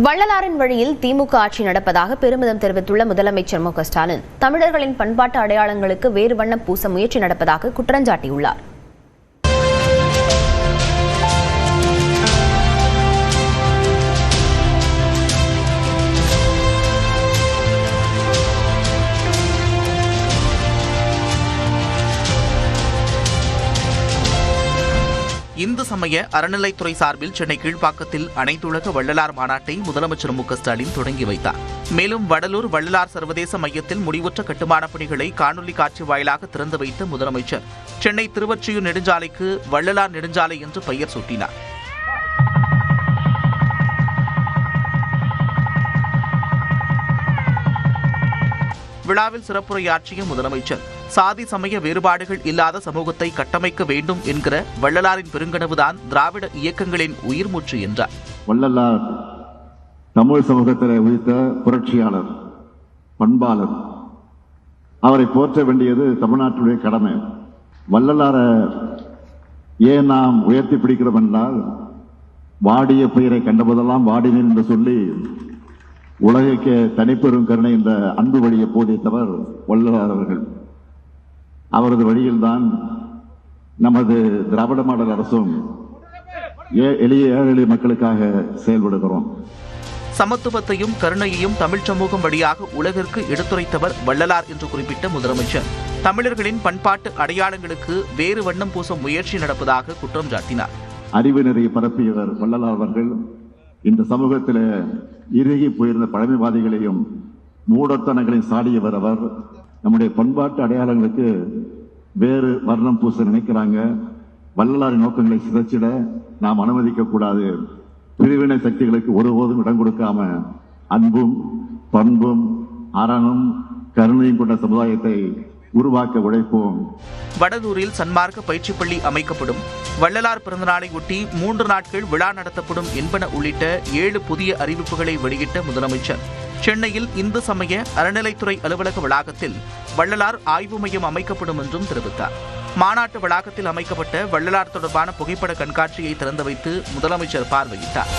வள்ளலாரின் வழியில் திமுக ஆட்சி நடப்பதாக பெருமிதம் தெரிவித்துள்ள முதலமைச்சர் மு க ஸ்டாலின் தமிழர்களின் பண்பாட்டு அடையாளங்களுக்கு வேறு வண்ணம் பூச முயற்சி நடப்பதாக குற்றஞ்சாட்டியுள்ளார். இந்து சமய அறநிலைத்துறை சார்பில் சென்னை கீழ்ப்பாக்கத்தில் அனைத்துலக வள்ளலார் மாநாட்டை முதலமைச்சர் மு க ஸ்டாலின் தொடங்கி வைத்தார். மேலும் வடலூர் வள்ளலார் சர்வதேச மையத்தில் முடிவுற்ற கட்டுமானப் பணிகளை காணொலி காட்சி வாயிலாக திறந்து வைத்த முதலமைச்சர் சென்னை திருவொற்றியூர் நெடுஞ்சாலைக்கு வள்ளலார் நெடுஞ்சாலை என்று பெயர் சூட்டினார். விழாவில் சிறப்புரையாற்றிய முதலமைச்சர் சாதி சமய வேறுபாடுகள் இல்லாத சமூகத்தை கட்டமைக்க வேண்டும் என்கிற வள்ளலாரின் பெருங்கனவுதான் திராவிட இயக்கங்களின் உயிர் மூச்சு என்றார். வள்ளலார் தமிழ் சமூகத்தில் உதித்த புரட்சியாளர், பண்பாளர். அவரை போற்ற வேண்டியது தமிழ்நாட்டுடைய கடமை. வள்ளலார ஏன் நாம் உயர்த்தி பிடிக்கிறோம் என்றால், வாடிய பெயரை கண்டபோதெல்லாம் வாடினேன் என்று சொல்லி உலகிற்கு தனிப்பெரும் கருணை இந்த அன்பு வழியை போதித்தவர் வள்ளலார் அவர்கள். அவரது வழியில்தான் நமது திராவிட மாடல் அரசும் எளிய ஏழை மக்களுக்காக செயல்படுகிறோம். சமத்துவத்தையும் கருணையையும் தமிழ் சமூகம் வழியாக உலகிற்கு எடுத்துரைத்தவர் வள்ளலார் என்று குறிப்பிட்ட முதலமைச்சர் தமிழர்களின் பண்பாட்டு அடையாளங்களுக்கு வேறு வண்ணம் பூச முயற்சி நடப்பதாக குற்றம் சாட்டினார். அறிவு நெறியை பரப்பியவர் வள்ளலார் அவர்கள். இந்த சமூகத்தில் இறுகி போயிருந்த பழமைவாதிகளையும் மூடத்தனங்களையும் சாடியவர் அவர். நம்முடைய பண்பாட்டு அடையாளங்களுக்கு வேறு வர்ணம் பூச நினைக்கிறாங்க. வள்ளலாரின் நோக்கங்களை சிதைச்சிட நாம் அனுமதிக்க கூடாது. பிரிவினை சக்திகளுக்கு ஒருபோதும் இடம் கொடுக்காம அன்பும் பண்பும் அறனும் கருணையும் கொண்ட சமுதாயத்தை உருவாக்க உழைப்போம். வடலூரில் சன்மார்க்க பயிற்சி பள்ளி அமைக்கப்படும், வள்ளலார் பிறந்தநாளை ஒட்டி 3 நாட்கள் விழா நடத்தப்படும் என்பன உள்ளிட்ட 7 புதிய அறிவிப்புகளை வெளியிட்ட முதலமைச்சர் சென்னையில் இந்து சமய அறநிலைத்துறை அலுவலக வளாகத்தில் வள்ளலார் ஆய்வு மையம் அமைக்கப்படும் என்றும் தெரிவித்தார். மாநாட்டு வளாகத்தில் அமைக்கப்பட்ட வள்ளலார் தொடர்பான புகைப்பட கண்காட்சியை திறந்து வைத்து முதலமைச்சர் பார்வையிட்டார்.